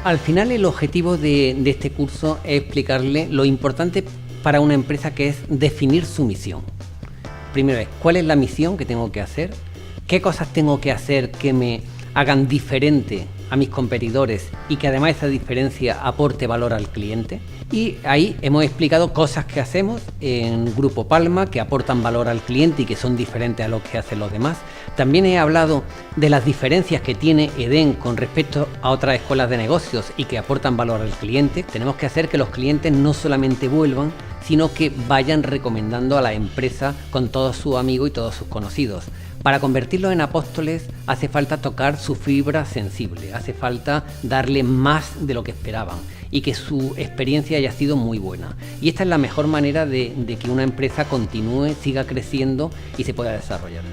Al final el objetivo de este curso es explicarle lo importante para una empresa, que es definir su misión. Primero es cuál es la misión que tengo que hacer, qué cosas tengo que hacer que me hagan diferente a mis competidores y que además esa diferencia aporte valor al cliente. Y ahí hemos explicado cosas que hacemos en Grupo Palma que aportan valor al cliente y que son diferentes a lo que hacen los demás. También he hablado de las diferencias que tiene Edén con respecto a otras escuelas de negocios y que aportan valor al cliente. Tenemos que hacer que los clientes no solamente vuelvan, sino que vayan recomendando a la empresa con todos sus amigos y todos sus conocidos. Para convertirlos en apóstoles hace falta tocar su fibra sensible, hace falta darle más de lo que esperaban y que su experiencia haya sido muy buena. Y esta es la mejor manera de que una empresa continúe, siga creciendo y se pueda desarrollar.